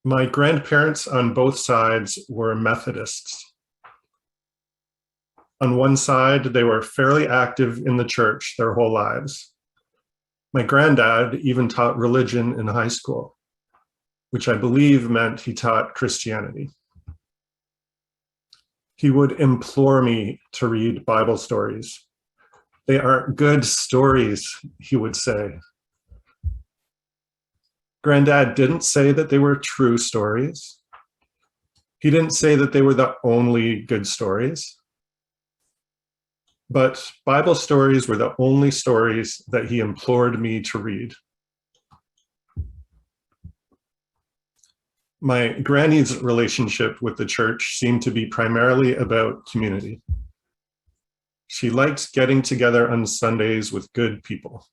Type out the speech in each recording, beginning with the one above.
My grandparents on both sides were Methodists. On one side, they were fairly active in the church their whole lives. My granddad even taught religion in high school, which I believe meant he taught Christianity. He would implore me to read Bible stories. They are good stories, he would say. Granddad didn't say that they were true stories. He didn't say that they were the only good stories. But Bible stories were the only stories that he implored me to read. My granny's relationship with the church seemed to be primarily about community. She liked getting together on Sundays with good people.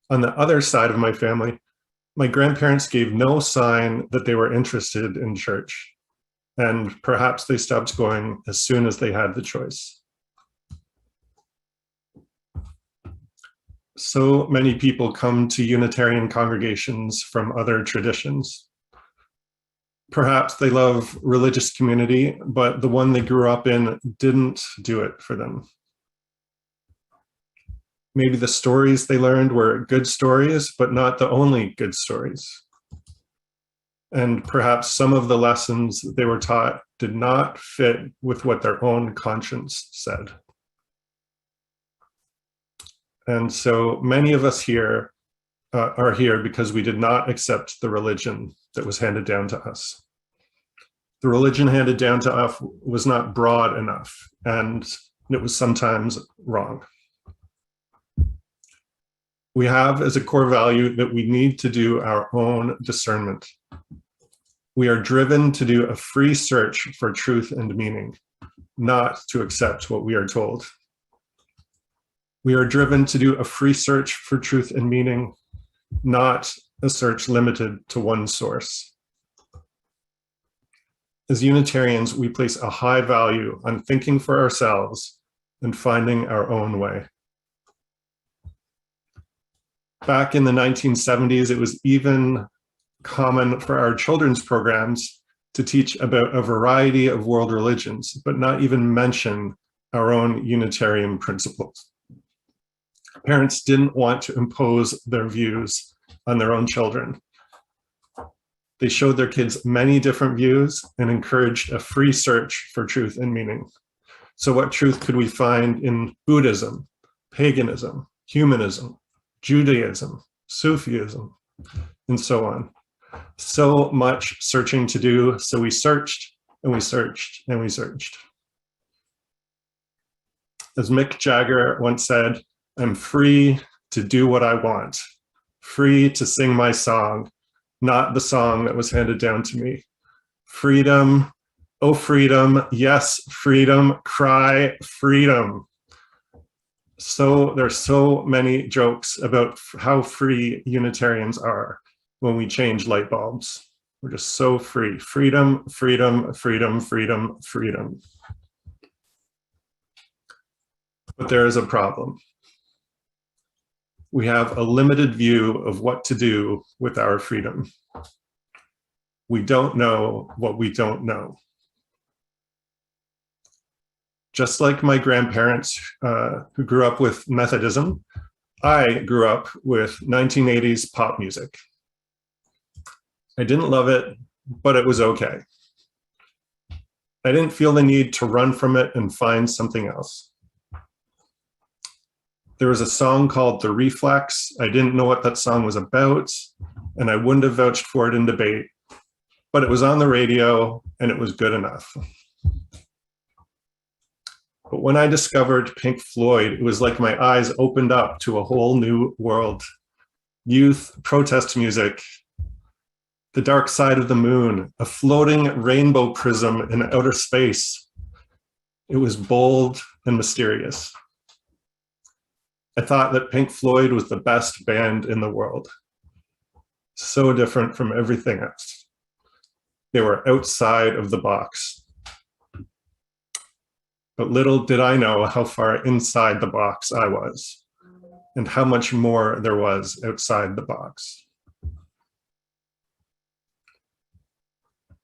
On the other side of my family, my grandparents gave no sign that they were interested in church, and perhaps they stopped going as soon as they had the choice. So many people come to Unitarian congregations from other traditions. Perhaps they love religious community, but the one they grew up in didn't do it for them. Maybe the stories they learned were good stories, but not the only good stories. And perhaps some of the lessons they were taught did not fit with what their own conscience said. And so many of us here are here because we did not accept the religion that was handed down to us. The religion handed down to us was not broad enough, and it was sometimes wrong. We have as a core value that we need to do our own discernment. We are driven to do a free search for truth and meaning, not to accept what we are told. We are driven to do a free search for truth and meaning, not a search limited to one source. As Unitarians, we place a high value on thinking for ourselves and finding our own way. Back in the 1970s, it was even common for our children's programs to teach about a variety of world religions, but not even mention our own Unitarian principles. Parents didn't want to impose their views on their own children. They showed their kids many different views and encouraged a free search for truth and meaning. So what truth could we find in Buddhism, paganism, humanism, Judaism, Sufism, and so on? So much searching to do, so we searched and we searched and we searched. As Mick Jagger once said, I'm free to do what I want, free to sing my song, not the song that was handed down to me. Freedom, oh freedom, yes, freedom, cry freedom. So there's so many jokes about how free Unitarians are when we change light bulbs. We're just so free. Freedom, freedom, freedom, freedom, freedom. But there is a problem. We have a limited view of what to do with our freedom. We don't know what we don't know. Just like my grandparents who grew up with Methodism, I grew up with 1980s pop music. I didn't love it, but it was okay. I didn't feel the need to run from it and find something else. There was a song called The Reflex. I didn't know what that song was about, and I wouldn't have vouched for it in debate, but it was on the radio and it was good enough. But when I discovered Pink Floyd, it was like my eyes opened up to a whole new world. Youth, protest music, the dark side of the moon, a floating rainbow prism in outer space. It was bold and mysterious. I thought that Pink Floyd was the best band in the world. So different from everything else. They were outside of the box. But little did I know how far inside the box I was, and how much more there was outside the box.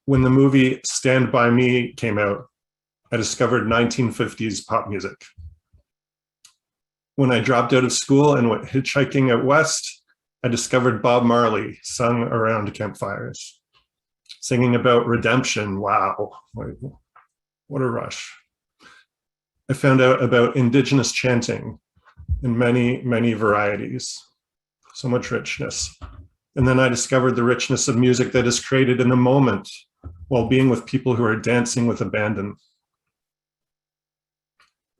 When the movie Stand By Me came out, I discovered 1950s pop music. When I dropped out of school and went hitchhiking out west, I discovered Bob Marley sung around campfires, singing about redemption. Wow, what a rush. I found out about indigenous chanting in many, many varieties, so much richness. And then I discovered the richness of music that is created in a moment while being with people who are dancing with abandon.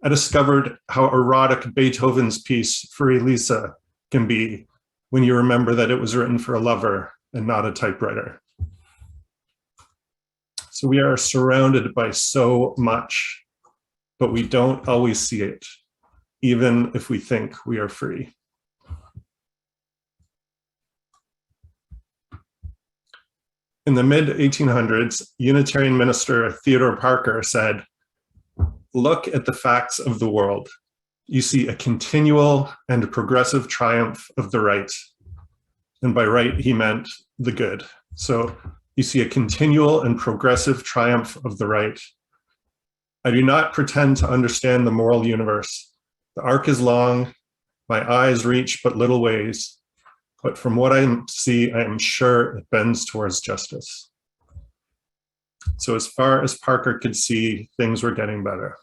I discovered how erotic Beethoven's piece for Elisa can be when you remember that it was written for a lover and not a typewriter. So we are surrounded by so much, but we don't always see it, even if we think we are free. In the mid-1800s, Unitarian minister Theodore Parker said, "Look at the facts of the world. You see a continual and progressive triumph of the right." And by right, he meant the good. So you see a continual and progressive triumph of the right. I do not pretend to understand the moral universe. The arc is long, my eyes reach but little ways, but from what I see, I am sure it bends towards justice. So as far as Parker could see, things were getting better.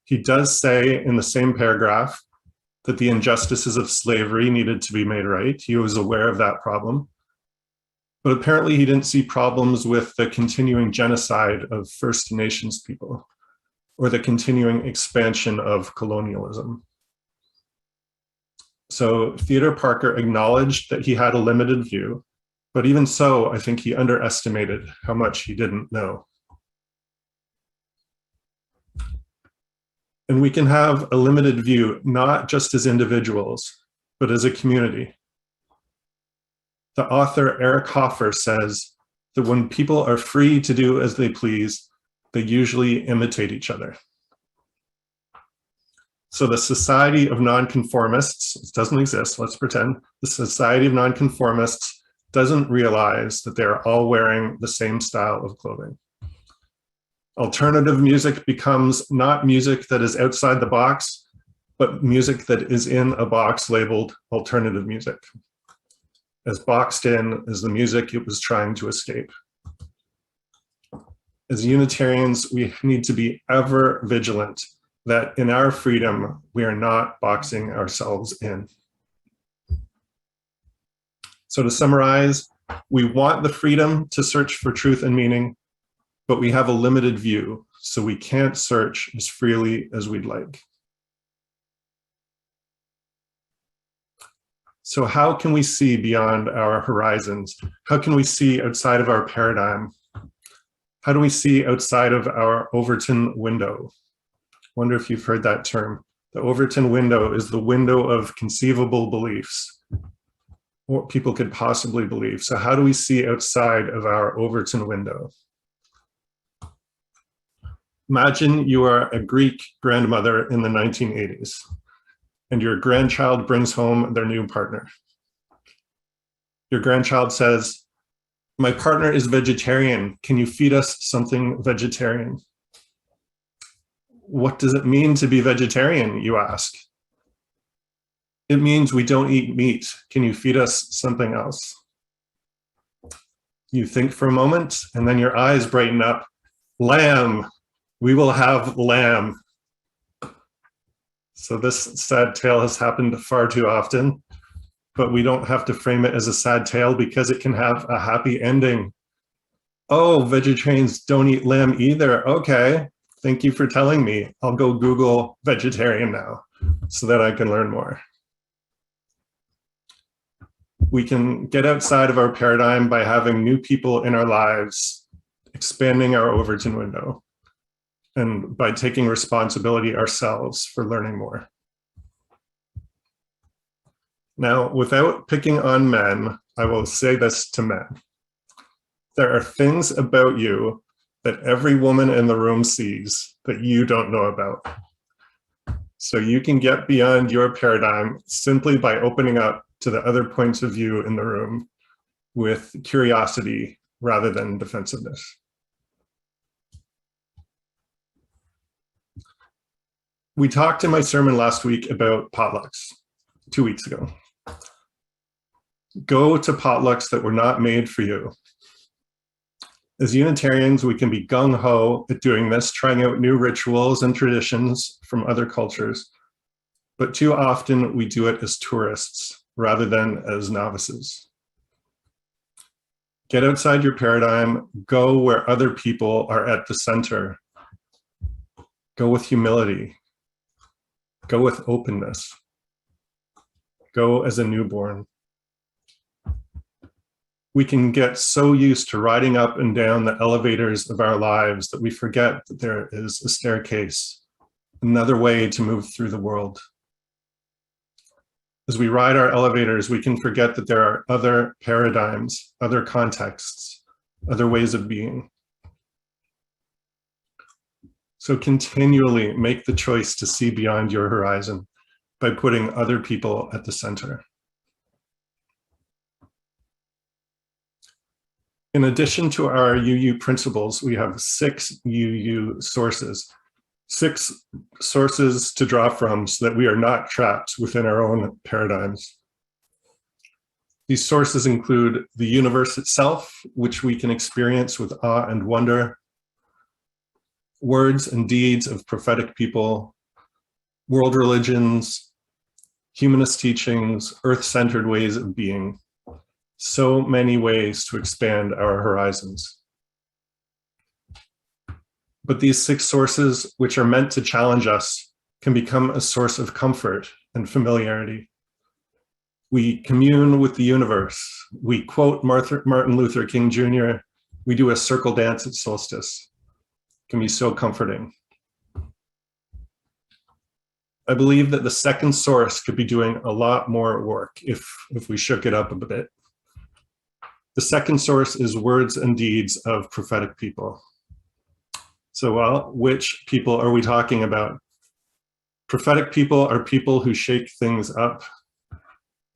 He does say in the same paragraph that the injustices of slavery needed to be made right. He was aware of that problem. But apparently he didn't see problems with the continuing genocide of First Nations people or the continuing expansion of colonialism. So Theodore Parker acknowledged that he had a limited view, but even so, I think he underestimated how much he didn't know. And we can have a limited view, not just as individuals, but as a community. The author Eric Hoffer says that when people are free to do as they please, they usually imitate each other. So the Society of Nonconformists, it doesn't exist, let's pretend. The Society of Nonconformists doesn't realize that they're all wearing the same style of clothing. Alternative music becomes not music that is outside the box, but music that is in a box labeled alternative music, as boxed in as the music it was trying to escape. As Unitarians, we need to be ever vigilant that in our freedom, we are not boxing ourselves in. So to summarize, we want the freedom to search for truth and meaning, but we have a limited view, so we can't search as freely as we'd like. So how can we see beyond our horizons? How can we see outside of our paradigm? How do we see outside of our Overton window? Wonder if you've heard that term. The Overton window is the window of conceivable beliefs, what people could possibly believe. So how do we see outside of our Overton window? Imagine you are a Greek grandmother in the 1980s, and your grandchild brings home their new partner. Your grandchild says, "My partner is vegetarian. Can you feed us something vegetarian?" What does it mean to be vegetarian, you ask? It means we don't eat meat. Can you feed us something else? You think for a moment, and then your eyes brighten up. Lamb. We will have lamb. So this sad tale has happened far too often, but we don't have to frame it as a sad tale because it can have a happy ending. Oh, vegetarians don't eat lamb either. Okay, thank you for telling me. I'll go Google vegetarian now so that I can learn more. We can get outside of our paradigm by having new people in our lives, expanding our Overton window, and by taking responsibility ourselves for learning more. Now, without picking on men, I will say this to men. There are things about you that every woman in the room sees that you don't know about. So you can get beyond your paradigm simply by opening up to the other points of view in the room with curiosity rather than defensiveness. We talked in my sermon last week about potlucks, 2 weeks ago. Go to potlucks that were not made for you. As Unitarians, we can be gung-ho at doing this, trying out new rituals and traditions from other cultures, but too often we do it as tourists rather than as novices. Get outside your paradigm, go where other people are at the center. Go with humility. Go with openness. Go as a newborn. We can get so used to riding up and down the elevators of our lives that we forget that there is a staircase, another way to move through the world. As we ride our elevators, we can forget that there are other paradigms, other contexts, other ways of being. So continually make the choice to see beyond your horizon by putting other people at the center. In addition to our UU principles, we have 6 UU sources. 6 sources to draw from so that we are not trapped within our own paradigms. These sources include the universe itself, which we can experience with awe and wonder, words and deeds of prophetic people, world religions, humanist teachings, earth-centered ways of being. So many ways to expand our horizons. But these 6 sources, which are meant to challenge us, can become a source of comfort and familiarity. We commune with the universe. We quote Martin Luther King Jr. We do a circle dance at solstice. It can be so comforting. I believe that the second source could be doing a lot more work if we shook it up a bit. The second source is words and deeds of prophetic people. So, well, which people are we talking about? Prophetic people are people who shake things up.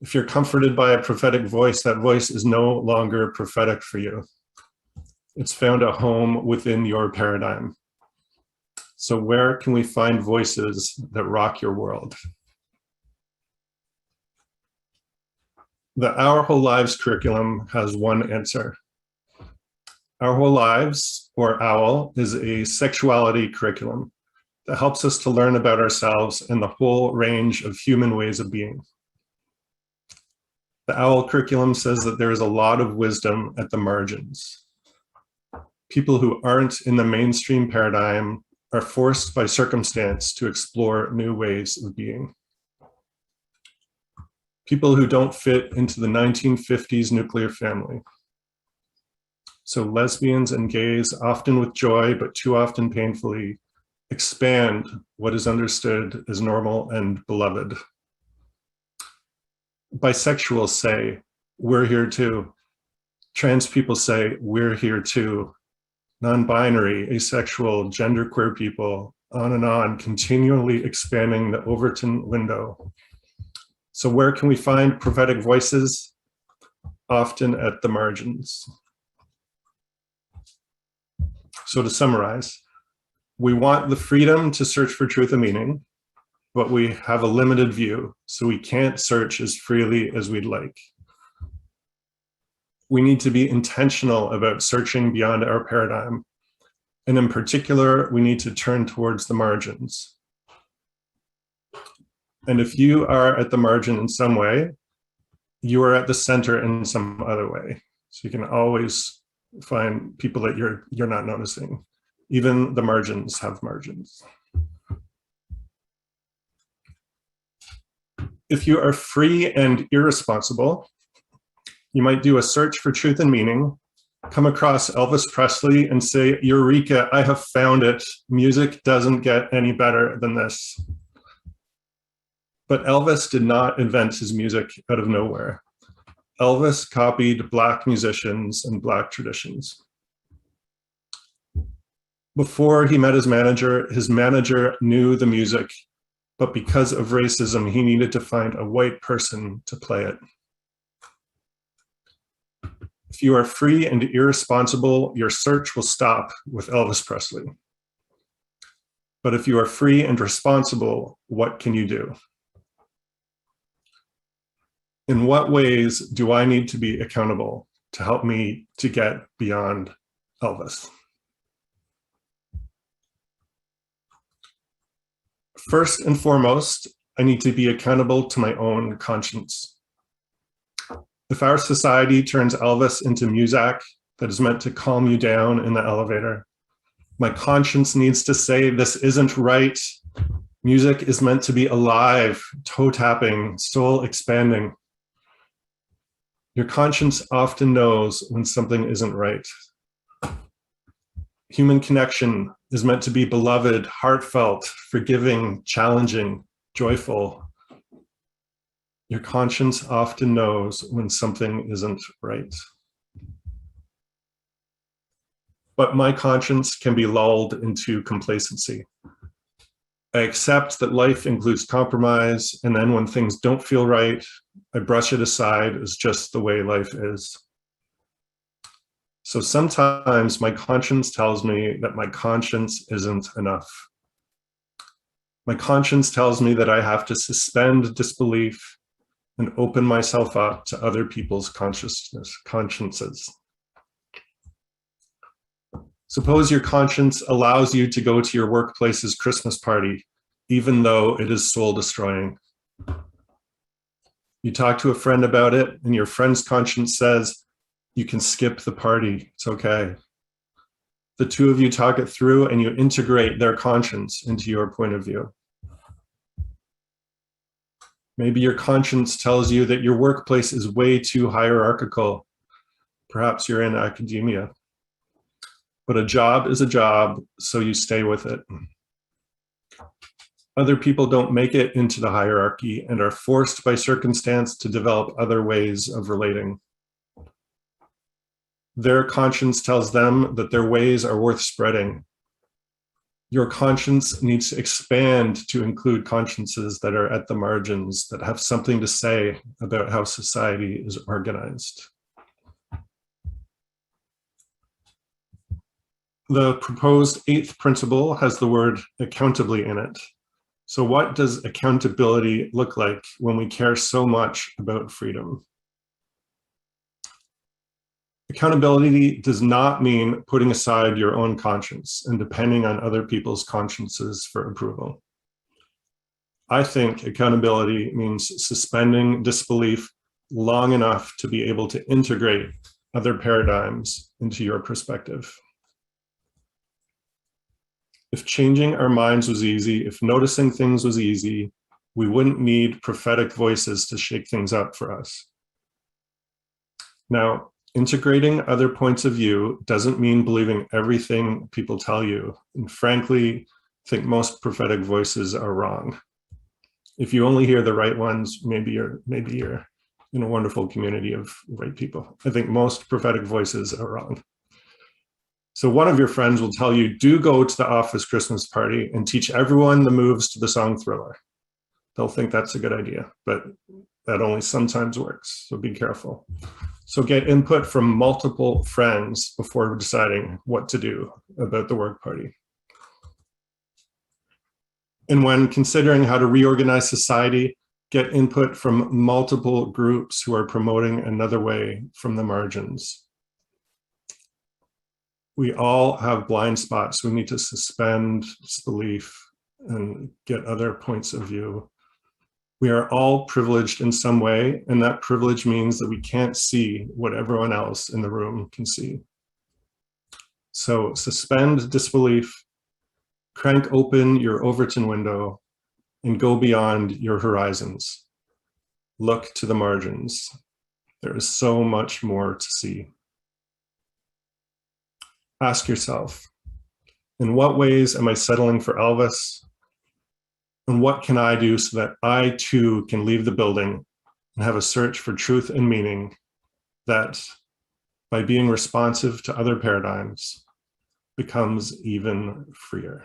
If you're comforted by a prophetic voice, that voice is no longer prophetic for you. It's found a home within your paradigm. So where can we find voices that rock your world? The Our Whole Lives curriculum has one answer. Our Whole Lives, or OWL, is a sexuality curriculum that helps us to learn about ourselves and the whole range of human ways of being. The OWL curriculum says that there is a lot of wisdom at the margins. People who aren't in the mainstream paradigm are forced by circumstance to explore new ways of being. People who don't fit into the 1950s nuclear family. So lesbians and gays, often with joy, but too often painfully, expand what is understood as normal and beloved. Bisexuals say, we're here too. Trans people say, we're here too. Non-binary, asexual, genderqueer people, on, continually expanding the Overton window. So where can we find prophetic voices? Often at the margins. So to summarize, we want the freedom to search for truth and meaning, but we have a limited view, so we can't search as freely as we'd like. We need to be intentional about searching beyond our paradigm. And in particular, we need to turn towards the margins. And if you are at the margin in some way, you are at the center in some other way. So you can always find people that you're not noticing. Even the margins have margins. If you are free and irresponsible, you might do a search for truth and meaning, come across Elvis Presley and say, Eureka, I have found it. Music doesn't get any better than this. But Elvis did not invent his music out of nowhere. Elvis copied Black musicians and Black traditions. Before he met his manager knew the music, but because of racism, he needed to find a white person to play it. If you are free and irresponsible, your search will stop with Elvis Presley. But if you are free and responsible, what can you do? In what ways do I need to be accountable to help me to get beyond Elvis? First and foremost, I need to be accountable to my own conscience. If our society turns Elvis into music that is meant to calm you down in the elevator, my conscience needs to say, this isn't right. Music is meant to be alive, toe tapping, soul expanding. Your conscience often knows when something isn't right. Human connection is meant to be beloved, heartfelt, forgiving, challenging, joyful. Your conscience often knows when something isn't right. But my conscience can be lulled into complacency. I accept that life includes compromise, and then when things don't feel right, I brush it aside as just the way life is. So sometimes my conscience tells me that my conscience isn't enough. My conscience tells me that I have to suspend disbelief and open myself up to other people's consciences. Suppose your conscience allows you to go to your workplace's Christmas party, even though it is soul destroying. You talk to a friend about it, and your friend's conscience says, you can skip the party, it's okay. The two of you talk it through and you integrate their conscience into your point of view. Maybe your conscience tells you that your workplace is way too hierarchical. Perhaps you're in academia. But a job is a job, so you stay with it. Other people don't make it into the hierarchy and are forced by circumstance to develop other ways of relating. Their conscience tells them that their ways are worth spreading. Your conscience needs to expand to include consciences that are at the margins, that have something to say about how society is organized. The proposed 8th principle has the word accountably in it. So what does accountability look like when we care so much about freedom? Accountability does not mean putting aside your own conscience and depending on other people's consciences for approval. I think accountability means suspending disbelief long enough to be able to integrate other paradigms into your perspective. If changing our minds was easy, if noticing things was easy, we wouldn't need prophetic voices to shake things up for us. Now, integrating other points of view doesn't mean believing everything people tell you. And frankly, I think most prophetic voices are wrong. If you only hear the right ones, maybe you're in a wonderful community of right people. I think most prophetic voices are wrong. So one of your friends will tell you, do go to the office Christmas party and teach everyone the moves to the song Thriller. They'll think that's a good idea, but that only sometimes works, so be careful. So get input from multiple friends before deciding what to do about the work party. And when considering how to reorganize society, get input from multiple groups who are promoting another way from the margins. We all have blind spots. We need to suspend disbelief and get other points of view. We are all privileged in some way, and that privilege means that we can't see what everyone else in the room can see. So suspend disbelief, crank open your Overton window, and go beyond your horizons. Look to the margins. There is so much more to see. Ask yourself, in what ways am I settling for Elvis? And what can I do so that I too can leave the building and have a search for truth and meaning that, by being responsive to other paradigms, becomes even freer?